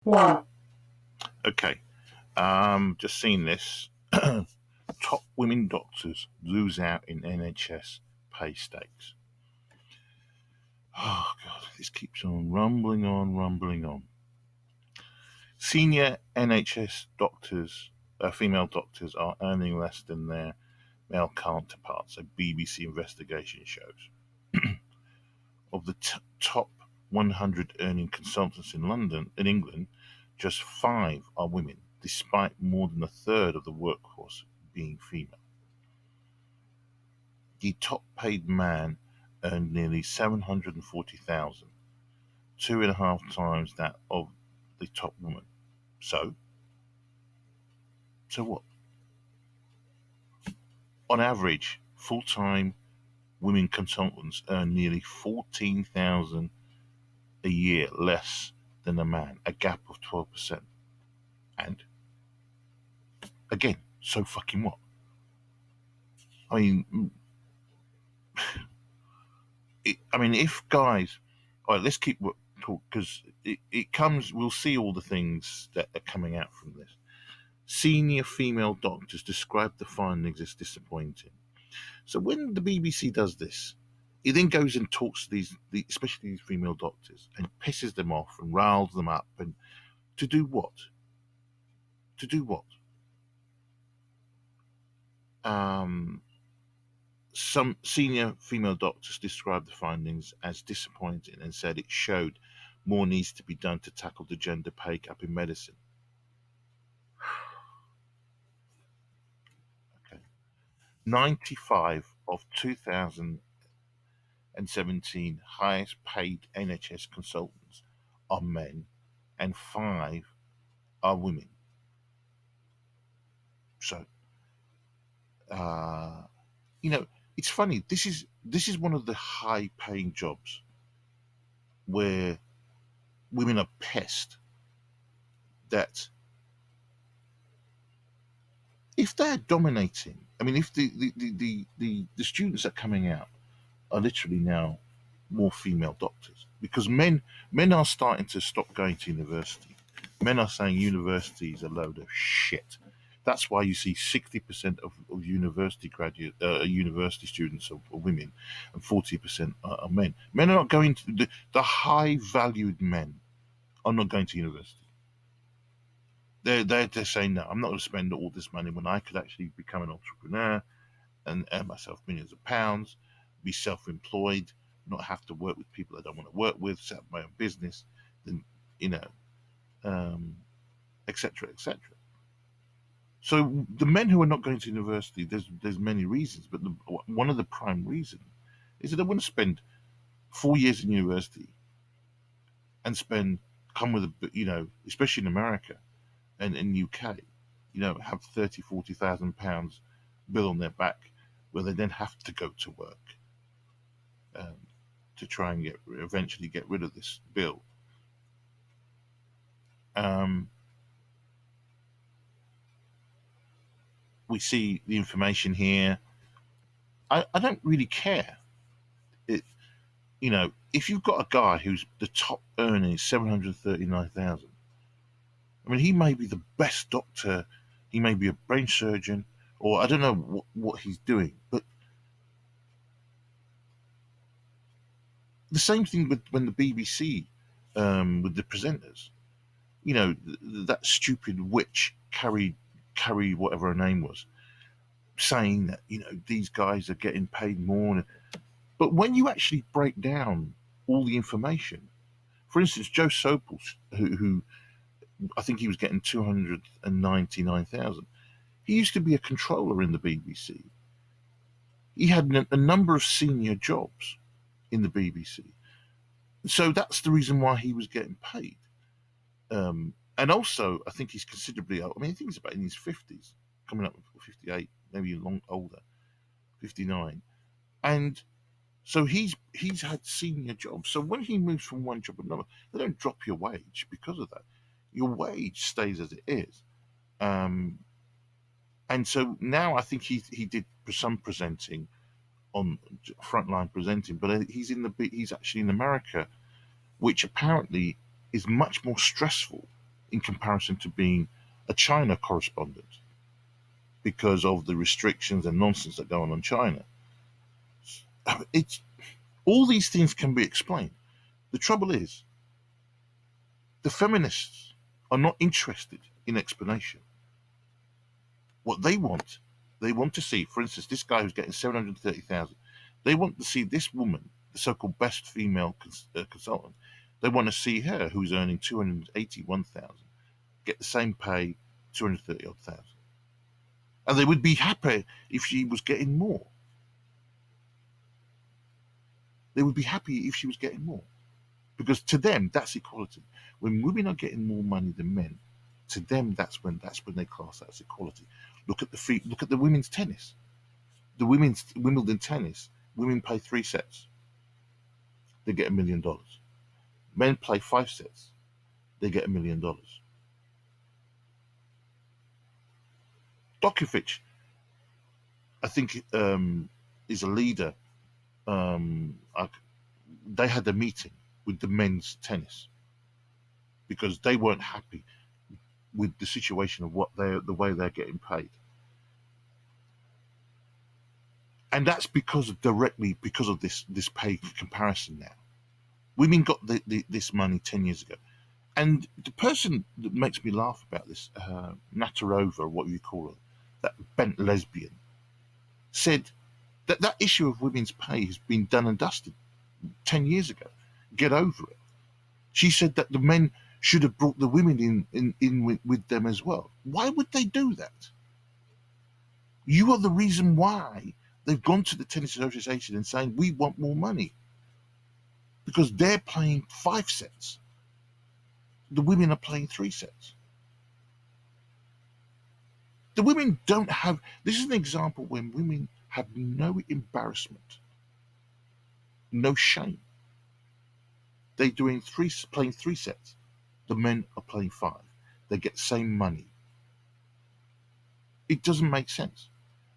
One. Okay. Just seen this. Top women doctors lose out in NHS pay stakes. Oh God, this keeps on rumbling on, rumbling on. Senior NHS doctors, female doctors, are earning less than their male counterparts, a BBC investigation shows. Of the top 100 earning consultants in England, just 5 are women, despite more than a third of the workforce being female. The top paid man earned nearly 740,000, 2.5 times that of the top woman. So what? On average, full-time women consultants earn nearly 14,000 a year less than a man, a gap of 12%. And again, so fucking what? I mean, if guys, all right, let's keep talk because it comes. We'll see all the things that are coming out from this. Senior female doctors describe the findings as disappointing. So when the BBC does this, it then goes and talks to especially these female doctors, and pisses them off and riles them up, and to do what? To do what? Some senior female doctors described the findings as disappointing and said it showed more needs to be done to tackle the gender pay gap in medicine. Okay. 95 of 2017 highest paid NHS consultants are men and 5 are women. So, uh, it's funny. This is one of the high paying jobs where women are pissed that if they're dominating, if the students that are coming out are literally now more female doctors, because men are starting to stop going to university. Men are saying university is a load of shit. That's why you see 60% of university students are women, and 40% are men. Men are not going to the high valued men are not going to university. They're saying no. I'm not going to spend all this money when I could actually become an entrepreneur and earn myself millions of pounds, be self-employed, not have to work with people I don't want to work with, set up my own business, then you know, etc., etc. So the men who are not going to university, there's many reasons, but one of the prime reasons is that they want to spend 4 years in university and come with especially in America and in UK, have 30,000-40,000 pounds bill on their back, where they then have to go to work um, to try and eventually get rid of this bill. Um, we see the information here. I don't really care. It, if you've got a guy who's the top earning is 739,000. He may be the best doctor. He may be a brain surgeon, or I don't know what he's doing. But the same thing with when the BBC, with the presenters, that stupid witch Carrie, whatever her name was, saying that these guys are getting paid more. But when you actually break down all the information, for instance, Joe Sopel, who I think he was getting 299,000. He used to be a controller in the BBC. He had a number of senior jobs in the BBC, so that's the reason why he was getting paid. And also, I think he's considerably old. I think he's about in his 50s, coming up with 58, maybe older, 59. And so he's had senior jobs. So when he moves from one job to another, they don't drop your wage because of that. Your wage stays as it is. And so now I think he did some presenting on frontline presenting, but he's actually in America, which apparently is much more stressful in comparison to being a China correspondent because of the restrictions and nonsense that go on in China. It's all these things can be explained. The trouble is, the feminists are not interested in explanation. What they want to see, for instance, this guy who's getting 730,000. They want to see this woman, the so-called best female consultant. They want to see her, who's earning 281,000, get the same pay, 230 odd thousand, and they would be happy if she was getting more. They would be happy if she was getting more, because to them that's equality. When women are getting more money than men, to them that's when they class that as equality. Look at the women's tennis. The women's Wimbledon tennis, women play 3 sets, they get $1 million. Men play 5 sets, they get $1 million. Djokovic, I think, is a leader. They had a meeting with the men's tennis because they weren't happy with the situation of the way they're getting paid, and that's directly because of this pay comparison. Now, women got this money 10 years ago, and the person that makes me laugh about this, Natarova, what you call her, that bent lesbian, said that issue of women's pay has been done and dusted 10 years ago. Get over it. She said that the men should have brought the women in with them as well. Why would they do that? You are the reason why they've gone to the Tennis Association and saying, we want more money. Because they're playing 5 sets. The women are playing 3 sets. The women don't have, this is an example when women have no embarrassment, no shame. They're playing 3 sets. The men are playing 5. They get the same money. It doesn't make sense.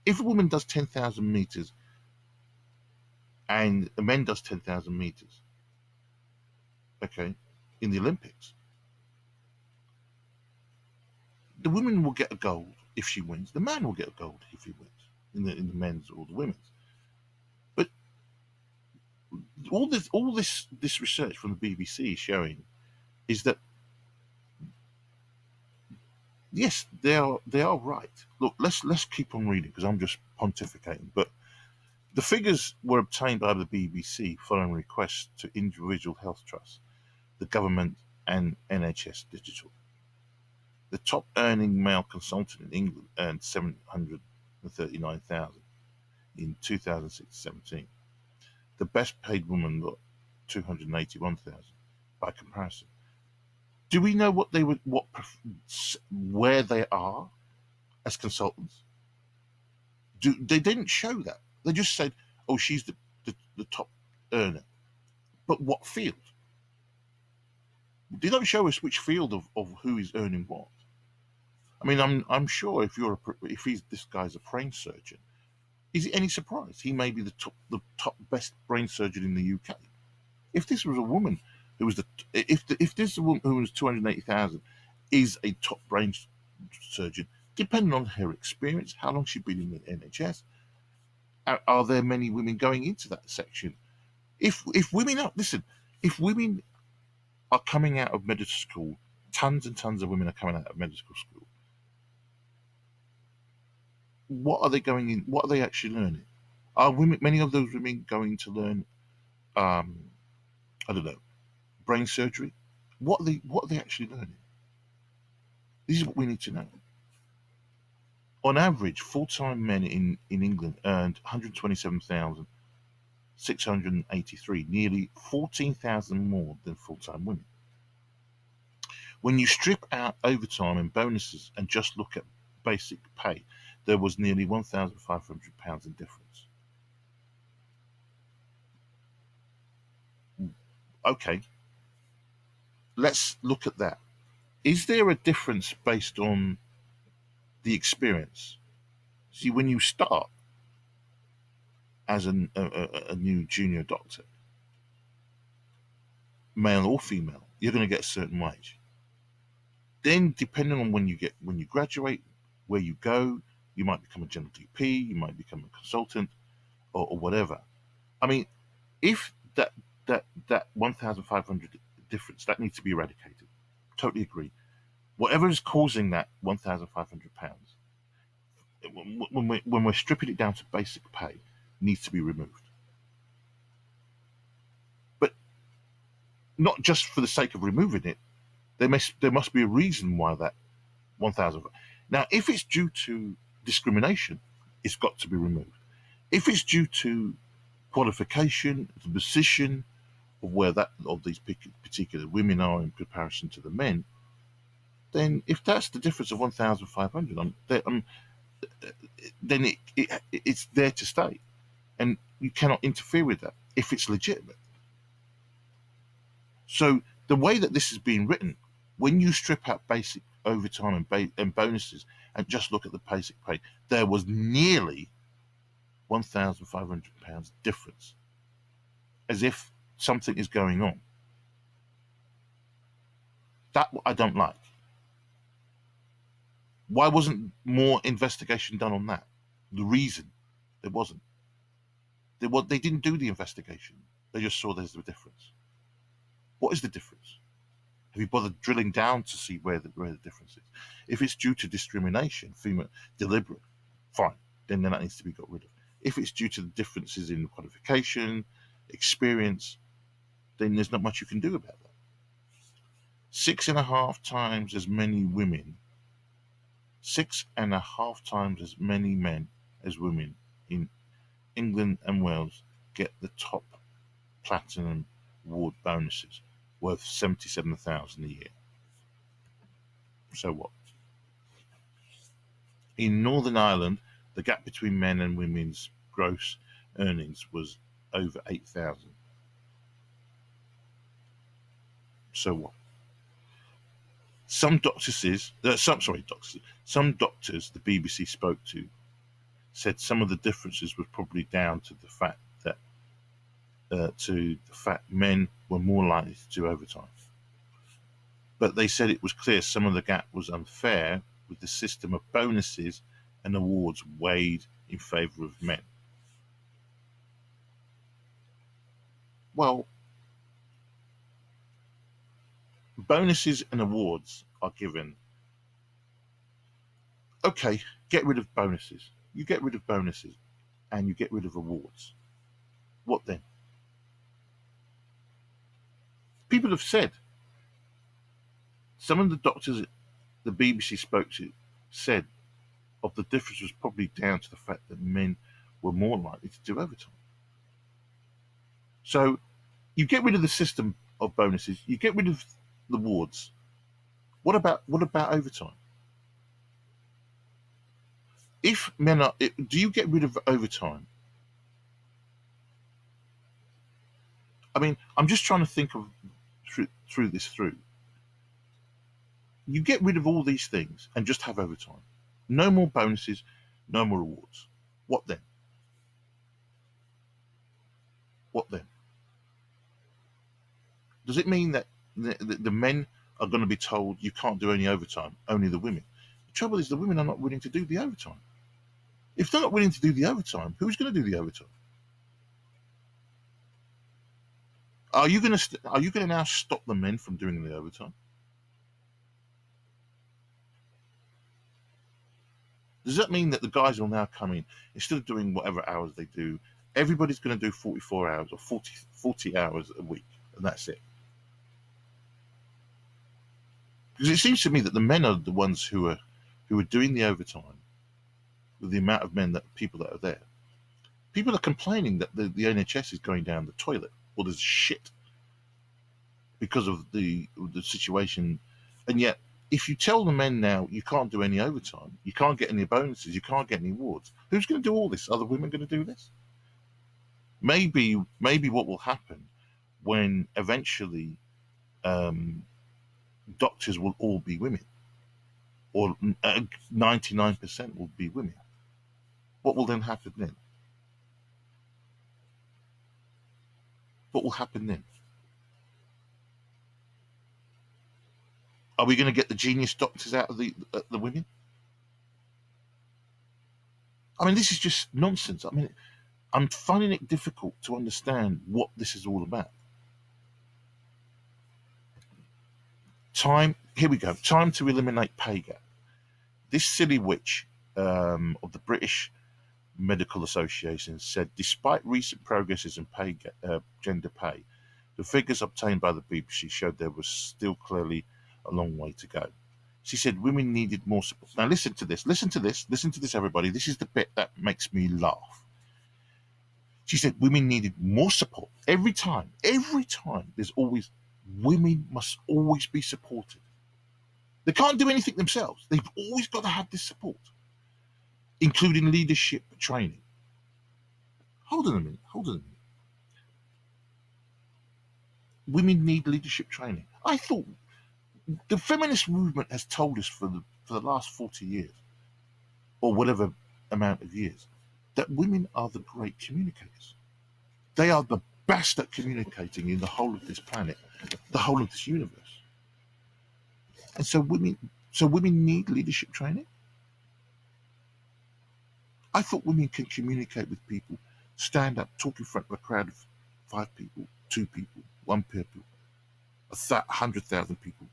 If a woman does 10,000 meters and a man does 10,000 meters, okay, in the Olympics, the woman will get a gold if she wins. The man will get a gold if he wins in the men's or the women's. But all this research from the BBC is showing is that yes, they are right. Look, let's keep on reading because I'm just pontificating. But the figures were obtained by the BBC following requests to individual health trusts, the government, and NHS Digital. The top earning male consultant in England earned 739,000 in 2016-17. The best paid woman got 281,000 by comparison. Do we know where they are as consultants? They didn't show that. They just said, "Oh, she's the top earner," but what field? They don't show us which field of who is earning what. I mean, I'm sure if this guy's a brain surgeon, is it any surprise he may be the top best brain surgeon in the UK? If this was a woman who was if this woman who was 280,000 is a top brain surgeon, depending on her experience, how long she's been in the NHS, are there many women going into that section? If women are coming out of medical school, tons and tons of women are coming out of medical school. What are they going in? What are they actually learning? Are many of those women going to learn? I don't know, brain surgery. What are they actually learning? This is what we need to know. On average, full-time men in England earned 127,683, nearly 14,000 more than full-time women. When you strip out overtime and bonuses and just look at basic pay, there was nearly £1,500 in difference. Okay, let's look at that. Is there a difference based on the experience? See, when you start as a new junior doctor, male or female, you're going to get a certain wage. Then, depending on when you graduate, where you go, you might become a general GP, you might become a consultant, or whatever. I mean, if that 1,500 difference that needs to be eradicated. Totally agree. Whatever is causing that £1,500, when we're stripping it down to basic pay, needs to be removed. But not just for the sake of removing it. There must be a reason why that 1,000. Now, if it's due to discrimination, it's got to be removed. If it's due to qualification, the position of where of these particular women are in comparison to the men, then if that's the difference of 1,500, then it's there to stay, and you cannot interfere with that if it's legitimate. So the way that this is being written, when you strip out basic overtime and bonuses and just look at the basic pay, there was nearly £1,500 difference, as if something is going on. That I don't like. Why wasn't more investigation done on that? The reason there wasn't. They didn't do the investigation. They just saw there's a difference. What is the difference? Have you bothered drilling down to see where the difference is? If it's due to discrimination, female deliberate, fine, then that needs to be got rid of. If it's due to the differences in qualification, experience, then there's not much you can do about that. 6.5 times as many women, 6.5 times as many men as women in England and Wales get the top platinum award bonuses, worth 77,000 a year. So what? In Northern Ireland, the gap between men and women's gross earnings was over 8,000. So what? Some doctors the BBC spoke to said some of the differences was probably down to the fact that men were more likely to do overtime. But they said it was clear some of the gap was unfair, with the system of bonuses and awards weighed in favour of men. Well, bonuses and awards are given. Okay, get rid of bonuses. You get rid of bonuses and you get rid of awards. What then? People have said, some of the doctors the BBC spoke to said of the difference was probably down to the fact that men were more likely to do overtime. So you get rid of the system of bonuses, you get rid of the awards. What about overtime? If men are, do you get rid of overtime? I mean, I'm just trying to think of through this. You get rid of all these things and just have overtime. No more bonuses, no more awards. What then? What then? Does it mean that the men are going to be told you can't do any overtime, only the women? The trouble is the women are not willing to do the overtime. If they're not willing to do the overtime, who's going to do the overtime? Are you going to now stop the men from doing the overtime? Does that mean that the guys will now come in, instead of doing whatever hours they do, everybody's going to do 44 hours or 40 hours a week, and that's it? Because it seems to me that the men are the ones who are doing the overtime with the amount of people that are there. People are complaining that the NHS is going down the toilet, or there's shit because of the situation, and yet if you tell the men now you can't do any overtime, you can't get any bonuses, you can't get any awards, who's going to do all this? Are the women going to do this? Maybe what will happen when eventually doctors will all be women, or 99% will be women. What will then happen then? What will happen then? Are we going to get the genius doctors out of the women? I mean, this is just nonsense. I mean, I'm finding it difficult to understand what this is all about. Here we go. Time to eliminate pay gap. This silly witch of the British Medical Association said, despite recent progresses in gender pay, the figures obtained by the BBC showed there was still clearly a long way to go. She said women needed more support. Now listen to this, everybody. This is the bit that makes me laugh. She said women needed more support. Every time, there's always, women must always be supported. They can't do anything themselves. They've always got to have this support, including leadership training. Hold on a minute. Women need leadership training. I thought the feminist movement has told us for the last 40 years, or whatever amount of years, that women are the great communicators. They are the best at communicating in the whole of this planet, the whole of this universe. And so women need leadership training. I thought women can communicate with people, stand up, talk in front of a crowd of 5 people, 2 people, 1 people, 100,000 people,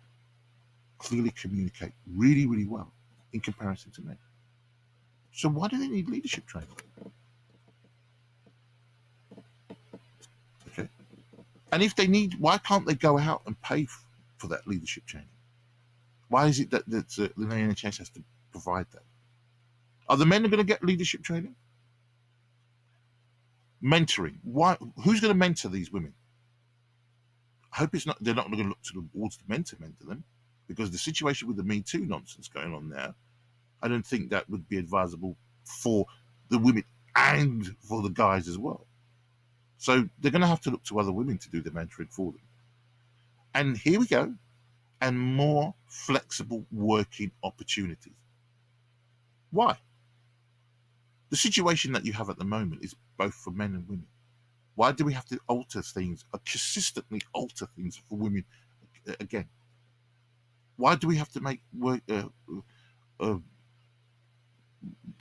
clearly communicate really, really well in comparison to men. So why do they need leadership training? Okay. And if they need, why can't they go out and pay for that leadership training? Why is it that the NHS has to provide that? Are the men going to get leadership training? Mentoring. Why? Who's going to mentor these women? I hope they're not going to look towards the men to mentor them, because the situation with the Me Too nonsense going on now, I don't think that would be advisable for the women and for the guys as well. So they're going to have to look to other women to do the mentoring for them. And here we go. And more flexible working opportunities. Why? The situation that you have at the moment is both for men and women. Why do we have to consistently alter things for women again? Why do we have to make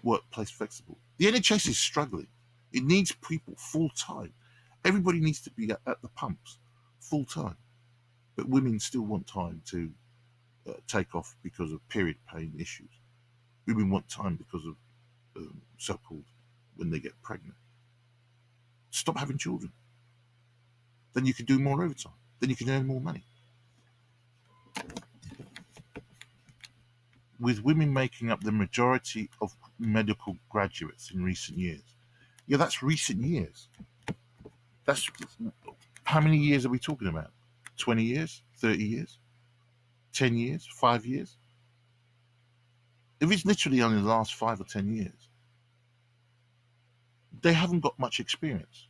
workplace flexible? The NHS is struggling. It needs people full time. Everybody needs to be at the pumps full time. But women still want time to take off because of period pain issues. Women want time because of so-called when they get pregnant. Stop having children. Then you can do more overtime. Then you can earn more money. With women making up the majority of medical graduates in recent years. Yeah, that's recent years. That's how many years are we talking about? 20 years? 30 years? 10 years? 5 years? If it's literally only the last 5 or 10 years, they haven't got much experience.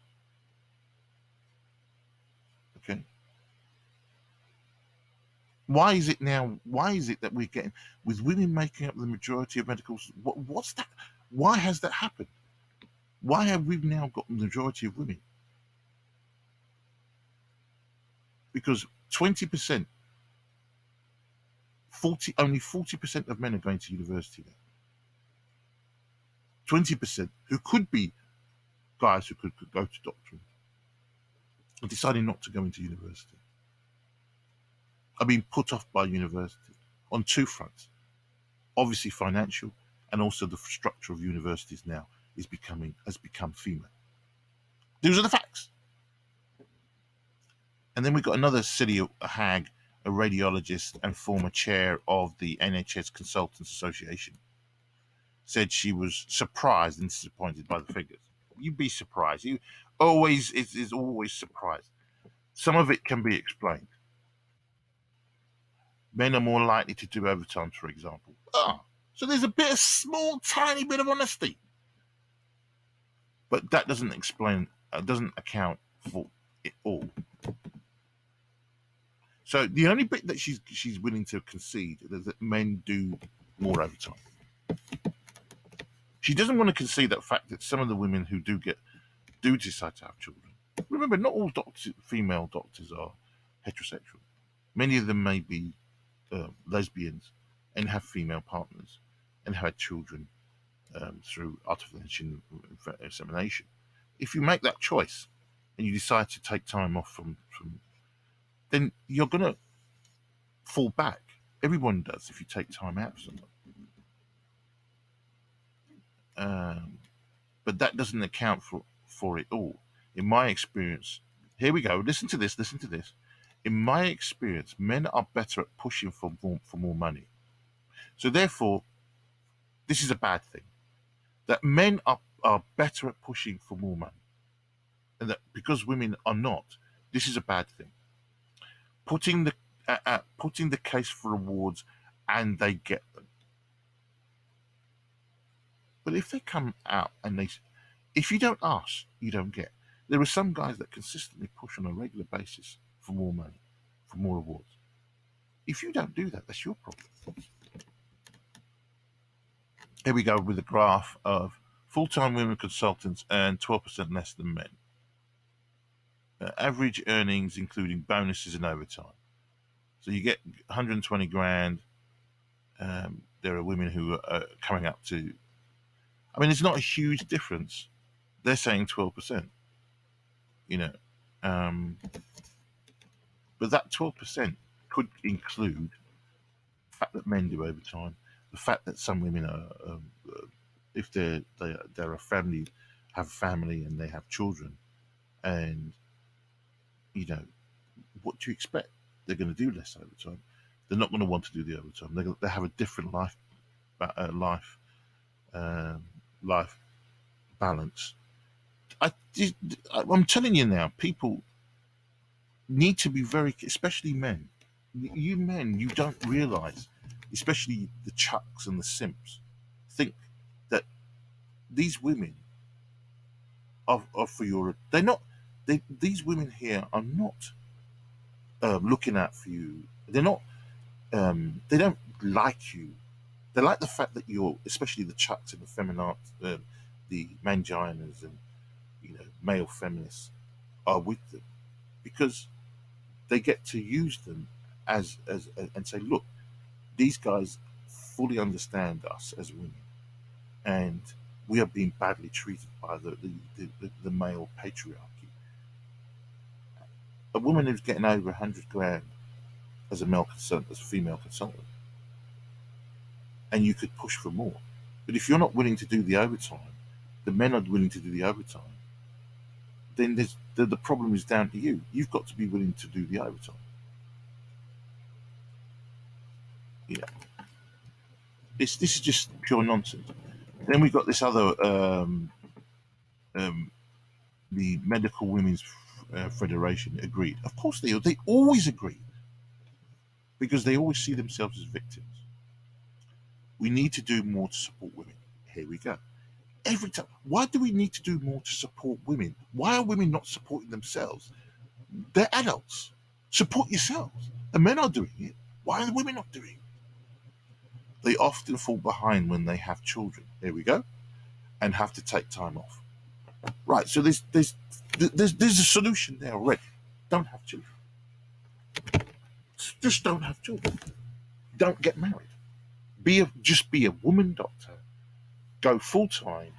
Okay. Why is it that we're getting, with women making up the majority of medical, what's that? Why has that happened? Why have we now got the majority of women? Because 20%, only 40% of men are going to university now. 20% who could be guys who could go to doctorate are deciding not to go into university. Are being put off by university on 2 fronts. Obviously financial, and also the structure of universities now has become female. Those are the facts. And then we've got another silly hag, a radiologist and former chair of the NHS Consultants Association, said she was surprised and disappointed by the figures. You'd be surprised. You always is always surprised. Some of it can be explained. Men are more likely to do overtime, for example. So there's a small, tiny bit of honesty. But that doesn't account for it all. So the only bit that she's willing to concede is that men do more overtime. She doesn't want to concede that fact that some of the women who do decide to have children. Remember, not all female doctors are heterosexual. Many of them may be lesbians and have female partners and have had children through artificial insemination. If you make that choice and you decide to take time off from then you're going to fall back. Everyone does if you take time out of someone. Um, but that doesn't account for it all. In my experience, here we go. Listen to this. Listen to this. In my experience, men are better at pushing for more money. So therefore, this is a bad thing. That men are better at pushing for more money, and that because women are not, this is a bad thing. Putting the case for awards, and they get them. But if they come out and if you don't ask, you don't get. There are some guys that consistently push on a regular basis for more money, for more awards. If you don't do that, that's your problem. Here we go with a graph of full-time women consultants earn 12% less than men. Average earnings, including bonuses and overtime. So you get 120 grand. There are women who are coming up to. I mean, it's not a huge difference. They're saying 12%. You know, but that 12% could include the fact that men do overtime, the fact that some women are, if they're a family, have a family and they have children, and you know, what do you expect? They're going to do less overtime. They're not going to want to do the overtime. They have a different life life balance. I'm telling you now, people need to be very, especially men. You men, you don't realize, especially the chucks and the simps, think that these women are for your. They're not. These women here are not looking out for you. They're not. They don't like you. They like the fact that you're, especially the chucks and the feminarts, the manginas and male feminists are with them because they get to use them as and say, look, these guys fully understand us as women, and we are being badly treated by the male patriarchy. A woman who's getting over 100 grand as a male consultant, as a female consultant, and you could push for more. But if you're not willing to do the overtime, the men are willing to do the overtime, then the problem is down to you. You've got to be willing to do the overtime. Yeah, this is just pure nonsense. Then we've got this other, um, the Medical Women's Federation agreed. Of course they always agree because they always see themselves as victims. We need to do more to support women. Here we go. Every time, why do we need to do more to support women? Why are women not supporting themselves? They're adults. Support yourselves. The men are doing it. Why are the women not doing it? They often fall behind when they have children. There we go, and have to take time off. Right. So there's a solution there already. Don't have children. Just don't have children. Don't get married. Just be a woman doctor. Go full time.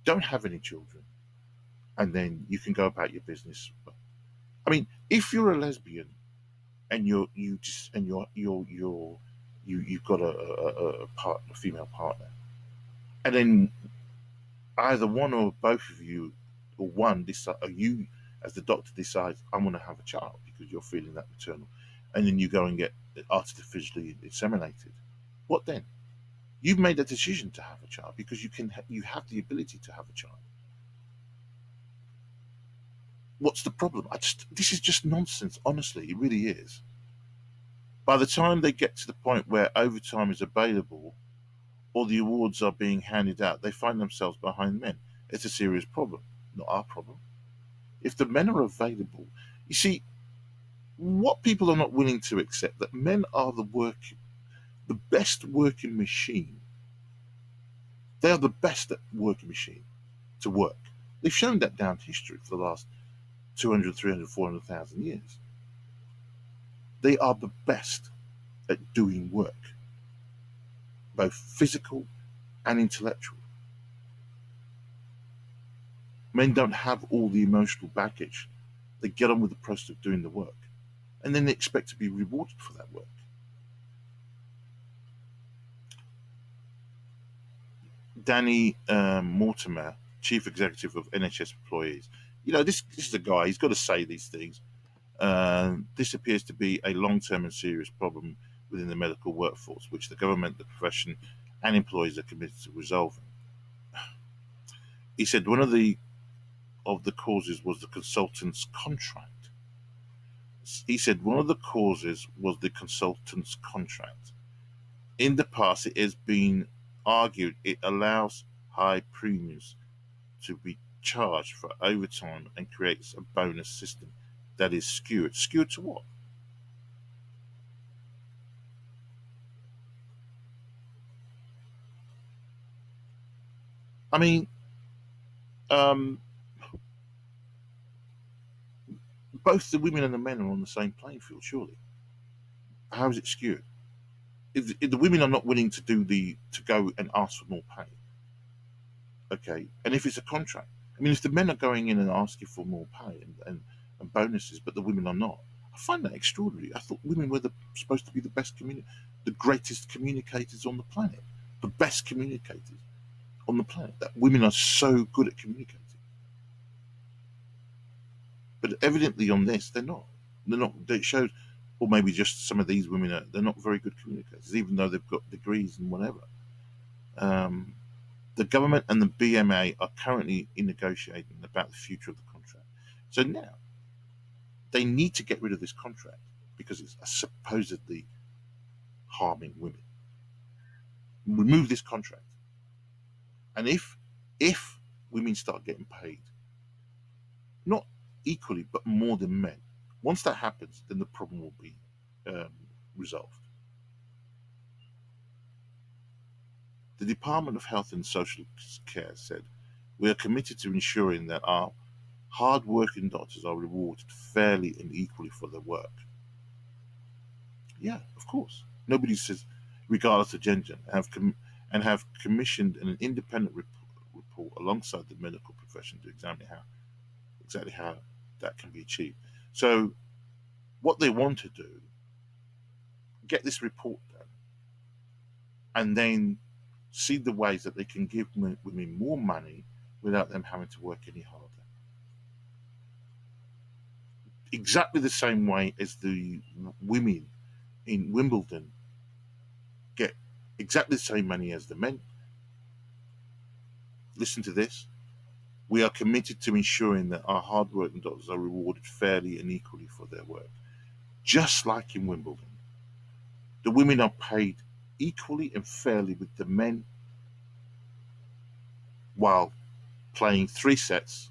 Don't have any children, and then you can go about your business. I mean, if you're a lesbian and you've got a female partner, and then either one or both of you, or one decide, or you as the doctor decides, I'm going to have a child because you're feeling that maternal, and then you go and get artificially inseminated. What then? You've made a decision to have a child because you have the ability to have a child. What's the problem? This is just nonsense. Honestly, it really is. By the time they get to the point where overtime is available or the awards are being handed out, they find themselves behind men. It's a serious problem, not our problem. If the men are available, you see, what people are not willing to accept that men are the best working machine. They are the best at working machine to work. They've shown that down history for the last 200, 300, 400,000 years. They are the best. at doing work, both physical and intellectual. Men don't have all the emotional baggage. They get on with the process of doing the work, and then they expect to be rewarded for that work. Danny Mortimer, chief executive of NHS employees, this is a guy. He's got to say these things. This appears to be a long-term and serious problem within the medical workforce, which the government, the profession, and employees are committed to resolving. He said one of the causes was the consultant's contract. He said one of the causes was the consultant's contract. In the past, it has been argued it allows high premiums to be charged for overtime and creates a bonus system that is skewed. Skewed to what? I mean, um, both the women and the men are on the same playing field, surely. How is it skewed? If the women are not willing to go and ask for more pay, okay, and if it's a contract, I mean, if the men are going in and asking for more pay and bonuses, but the women are not, I find that extraordinary. I thought women were supposed to be the greatest communicators on the planet, the best communicators on the planet. That women are so good at communicating, but evidently on this they're not. They're not. It shows, or maybe just some of these women they're not very good communicators, even though they've got degrees and whatever. Um, the government and the BMA are currently in negotiating about the future of the contract. So now they need to get rid of this contract because it's supposedly harming women. Remove this contract, and if women start getting paid, not equally but more than men, once that happens, then the problem will be um, resolved. The Department of Health and Social Care said, "We are committed to ensuring that our hard-working doctors are rewarded fairly and equally for their work." Yeah, of course. Nobody says, regardless of gender, and have commissioned an independent report alongside the medical profession to examine exactly how that can be achieved. So, what they want to do, get this report done, and then see the ways that they can give women more money without them having to work any harder. Exactly the same way as the women in Wimbledon get exactly the same money as the men. Listen to this. We are committed to ensuring that our hard-working doctors are rewarded fairly and equally for their work. Just like in Wimbledon, the women are paid equally and fairly with the men while playing 3 sets,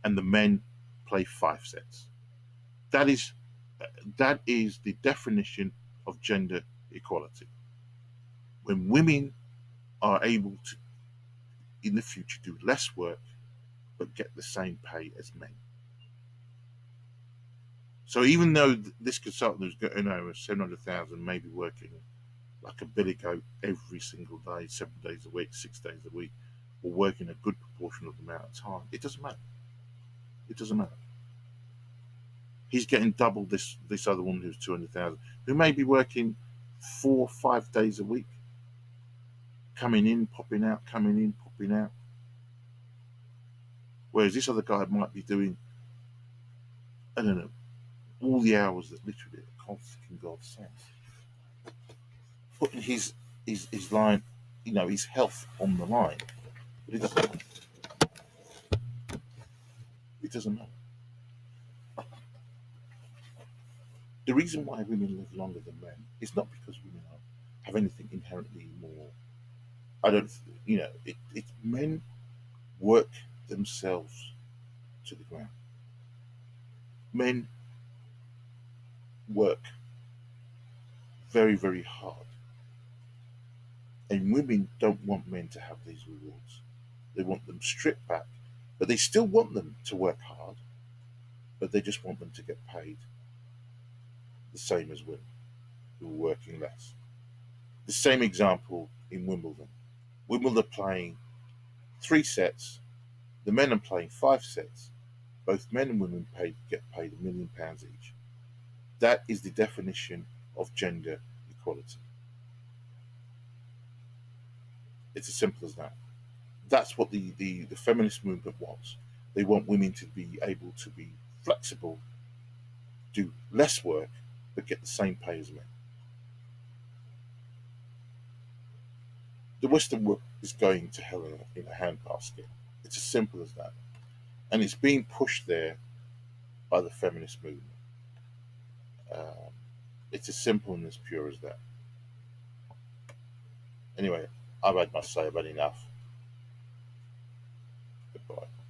and the men play 5 sets. That is that is the definition of gender equality. When women are able to, in the future, do less work but get the same pay as men. So even though this consultant who's getting over 700,000 may be working like a billy goat every single day, 7 days a week, 6 days a week, or working a good proportion of the amount of time, it doesn't matter. It doesn't matter. He's getting double this other one who's 200,000, who may be working 4 or 5 days a week, coming in, popping out, coming in, popping out. Whereas this other guy might be doing, I don't know, all the hours that literally a constant God sends, putting his line, his health on the line. But it doesn't matter. The reason why women live longer than men is not because women have anything inherently more. I don't, it's men work themselves to the ground. Men work very, very hard. And women don't want men to have these rewards. They want them stripped back. But they still want them to work hard, but they just want them to get paid the same as women. who are working less. The same example in Wimbledon. Wimbledon are playing 3 sets, the men are playing 5 sets. Both men and women get paid £1 million each. That is the definition of gender equality. It's as simple as that. That's what the feminist movement wants. They want women to be able to be flexible, do less work, but get the same pay as men. The Western world is going to hell in a handbasket. It's as simple as that. And it's being pushed there by the feminist movement. Um, it's as simple and as pure as that. Anyway, I've had my say, I've had enough. Goodbye.